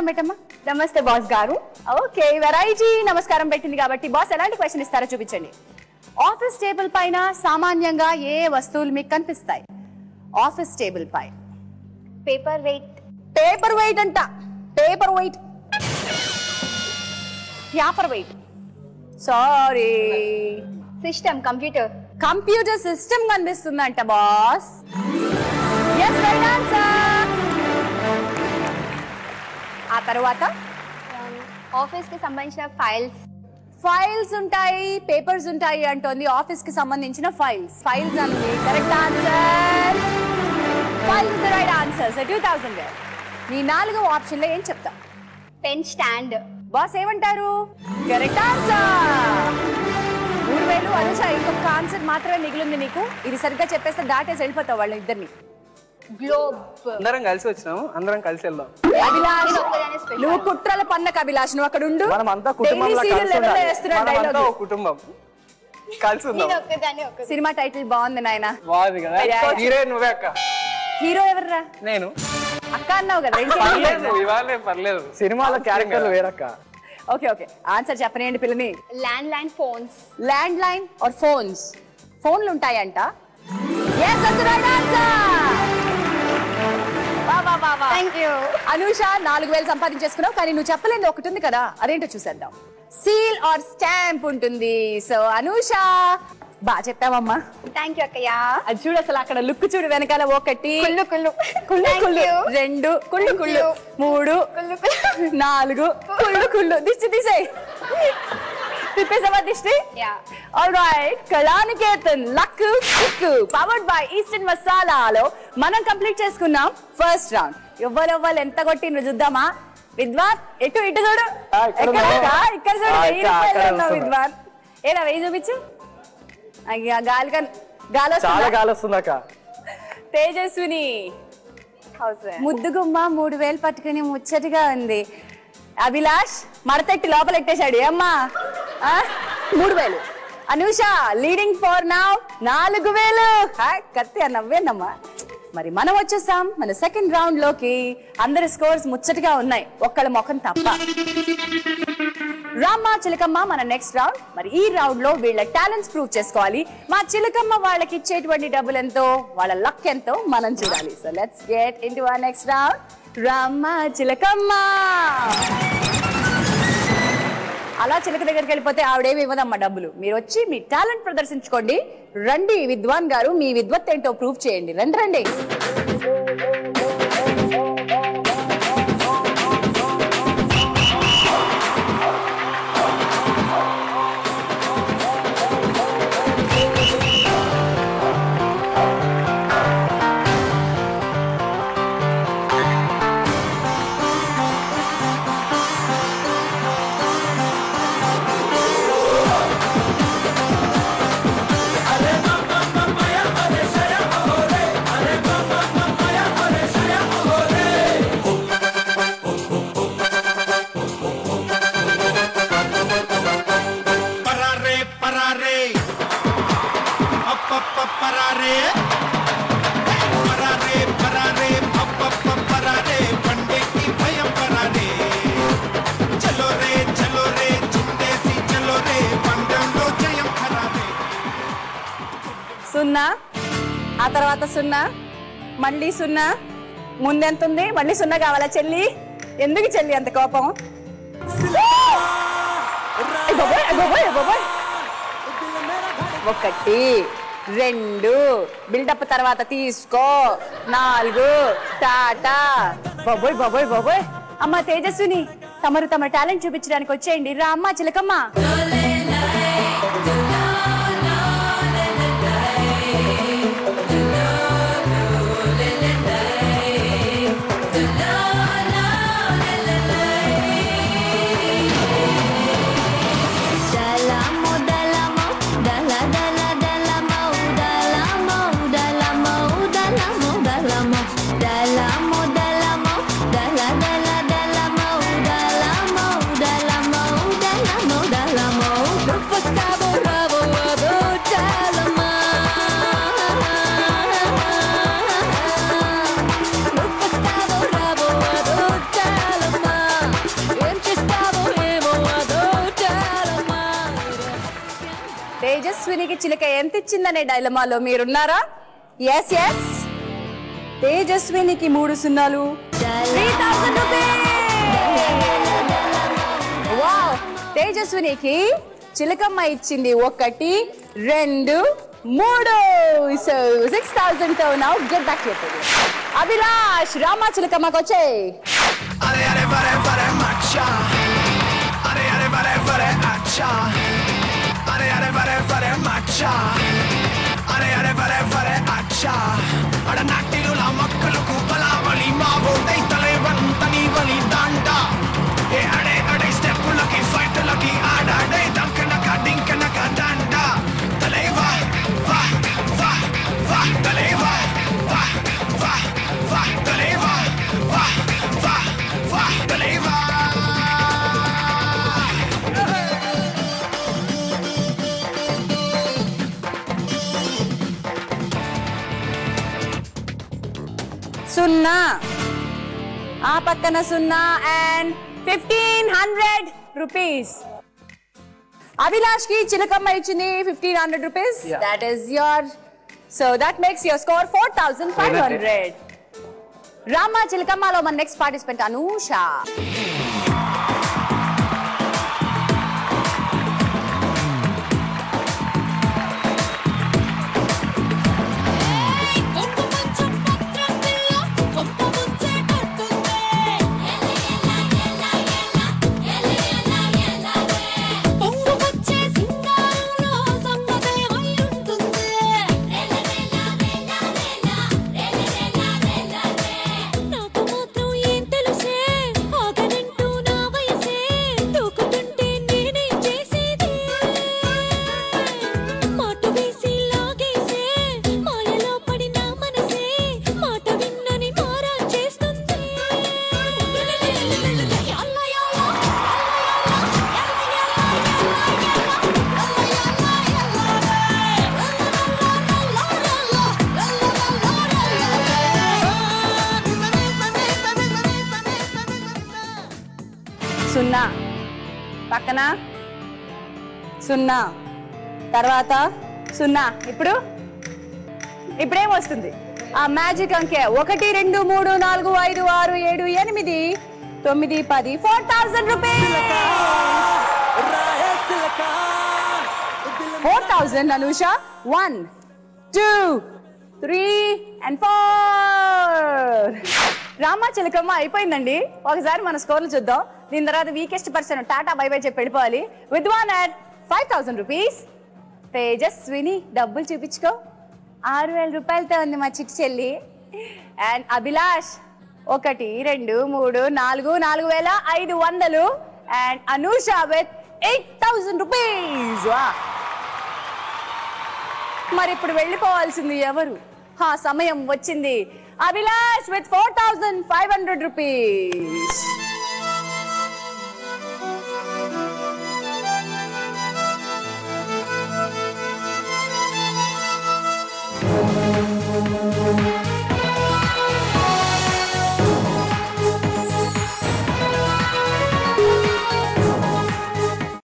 పెట్టమ్మా. నమస్తే బాస్ గారు. ఓకే, వెరైటీ నమస్కారం పెట్టింది కాబట్టి బాస్ ఎలాంటి క్వశ్చన్ ఇస్తారో చూపించండి. ఆఫీస్ టేబుల్ పైన సామాన్యంగా ఏ వస్తువులు మీకు కనిపిస్తాయి? ఆఫీస్ టేబుల్ పై పేపర్ వెయిట్. పేపర్ వెయిట్ అంట. Paperweight, paperweight. Sorry, system, computer. Computer system కనిపిస్తుందంట బాస్. yes, right answer. ఆ తర్వాత ఆఫీస్ కి సంబంధించిన ఫైల్స్ ఉంటాయి, పేపర్స్ ఉంటాయి అంటోంది. ఆఫీస్ కి సంబంధించిన ఫైల్స్ అండి. Correct answer. Files is the right answer. So 2000. నీ 4వ ఆప్షన్ లో ఏం చెప్తాం? Pen stand. బాస్ ఏమంటారు? Correct answer. 3000. అనుష, ఇంకొక ఆన్సర్ మాత్రమే మిగిలింది నీకు. ఇది సరిగ్గా చెప్పేస్తే దాటేసి వెళ్ళిపోతావు వాళ్ళ ఇద్దరిని. గ్లోబ్. అందరం కలిసి వచ్చినాము, అందరం కలిసి వెళ్దాం. అభిలాష్, నువ్వు కుట్రల పన్నకు అభిలాష్, నువ్వు అక్కడ ఉండు. మనమంతా కుటుంబంలో కుటుంబం కలిసి ఉందాం. సినిమా టైటిల్ బాగుంది నాయన. బాగుంది కదా. హీరో నువ్వే అక్క. హీరో ఎవర్రా? నేను. అక్క అన్నావు కదా. ఇవాళ పర్లేదు, సినిమాలో క్యారెక్టర్లు వేరక్క. ఓకే ఓకే, ఆన్సర్ చెప్పనేయండి పిల్లని. Landline phones. Landline or phones? ఫోన్లు ఉంటాయంట. yes, that's the right answer. Thank you. Anusha 4000 సంపాదించేసుకున్నావు, కానీ నువ్వు చెప్పలేదు ఒకటి ఉంది కదా, అదేంటో చూసేద్దాం. సీల్ ఆర్ స్టాంప్ ఉంటుంది. సో అనూష బాగా చెప్పావమ్మా. థ్యాంక్ యూ అక్కయ్య. అది చూడు, అసలు అక్కడ లుక్ చూడు, వెనకాల 1 కుళ్ళు కుళ్ళు 2 కుళ్ళు కుళ్ళు 3 4 కుళ్ళు కుళ్ళు. దిష్టి తీసేయ్. తిప్పేసావా దిష్టి? Alright, Kalaniketan luck kick powered by Eastern మసాలాలో మనం కంప్లీట్ చేసుకున్నాం ఫస్ట్ రౌండ్. ఎవ్వరు ఎంత కొట్టిండ్రు చూద్దామా? విద్వాన్ ఇటు చూడు. ఇక్కడ చూడు, 1000 రూపాయలు ఉన్నావు విద్వాన్. ఏనా 1000 చూపించు. అయ్యా గాలి వస్తుందక్క. తేజస్విని ముద్దుగుమ్మ 3000 పట్టుకుని ముచ్చటగా ఉంది. అభిలాష్ మడతెట్టి లోపలెట్టేశాడు. ఏమ్మా 3000. Anusha leading for now 4000. కత్తి నవ్వేనమ్మా. మరి మనం వచ్చేసాం మన సెకండ్ రౌండ్ లోకి. అందరి స్కోర్స్ ముచ్చటగా ఉన్నాయి, ఒక్కళ్ళ ముఖం తప్ప. రామ్మ చిలకమ్మ మన నెక్స్ట్ రౌండ్. మరి ఈ రౌండ్ లో వీళ్ళ టాలెంట్స్ ప్రూవ్ చేసుకోవాలి. మా చిలకమ్మ వాళ్ళకి ఇచ్చేటువంటి డబ్బులు ఎంతో, వాళ్ళ లక్ ఎంతో మనం చూడాలి. So let's get into our next round. రామ్మ చిలకమ్మ. అలా చిలక దగ్గరికి వెళ్ళిపోతే ఆవిడేమి ఇవ్వదమ్మా డబ్బులు. మీరు వచ్చి మీ టాలెంట్ ప్రదర్శించుకోండి. రండి విద్వాన్ గారు, మీ విద్వత్ ఏంటో ప్రూవ్ చేయండి. రండి. సున్నా, ఆ తర్వాత సున్నా, మళ్ళీ సున్నా. ముందెంత ఉంది? మళ్ళీ సున్నా కావాలా చెల్లి? ఎందుకు చెల్లి అంత కోపం? 1 2 బిల్డప్ తర్వాత తీసుకో 4 టాటా. బాబోయ్. అమ్మ తేజస్విని, తమరు తమ టాలెంట్ చూపించడానికి వచ్చేయండి. రా అమ్మ చిలకమ్మ. Dalam తేజస్వినికి చిలక ఎంత ఇచ్చిందనే డైలమాలో మీరున్నారా? Yes yes. తేజస్వినికి 3 సున్నాలు 3000 రూపీస్. వావ్. తేజస్వినికి చిలకమ్మ ఇచ్చింది 1 2 3. సో 6000 తో now get back to you. Abhilash Rama చిలకమ్మకి వచ్చే. అరే అరే వరే వరే మచ్చా, అరే అరే వరే వరే అచ్చా, అరే అరే వరే వరే మచ్చా, అరే అరే వరే వరే అచ్చా. అడ నాటిలు లా మక్కలకు బలావలి మావో దైతలే వంతని వలి దండ. ఏ అడే అడే స్టెప్పులకి ఫైట్లకి ఆడాడే దంకనక డింకనక దండ. తలేవా వా వా వా తలేవా వా వా వా తలేవా వా వా వా తలేవా. సున్నా ఆ పక్కన సున్నా అండ్ 1500 రూపీస్. అభిలాష్ కి చిలకమ్మ ఇచ్చింది 1500 rupees. Yeah. That is your, so that makes your score 4500. Rama చిలకమ్మలో మన నెక్స్ట్ పార్టిసిపెంట్ అనూష. సున్నా పక్కన సున్నా తర్వాత సున్నా. ఇప్పుడేమొస్తుంది? ఆ మ్యాజిక్ అంకె 1 2 3 4 5 6 7 8 9 10 4000 రూపీస్. 4000 అనూష. 1 2 3 and 4. రామా చిలకమ్మ అయిపోయిందండి. ఒకసారి మన స్కోర్లు చూద్దాం. దీని తర్వాత weakest person tata bye by చెప్పి వెళ్ళిపోవాలి. విద్వాన్ అట్ 5000 రూపీస్. తేజస్విని డబ్బులు చూపించుకో. 6000 రూపాయలతో ఉంది మా చిట్టి చెల్లి. And Abhilash 1 2 3 4 4500. And Anusha with 8000 rupees. మరి ఇప్పుడు వెళ్ళిపోవాల్సింది ఎవరు? సమయం వచ్చింది. Abhilash with 4500 rupees.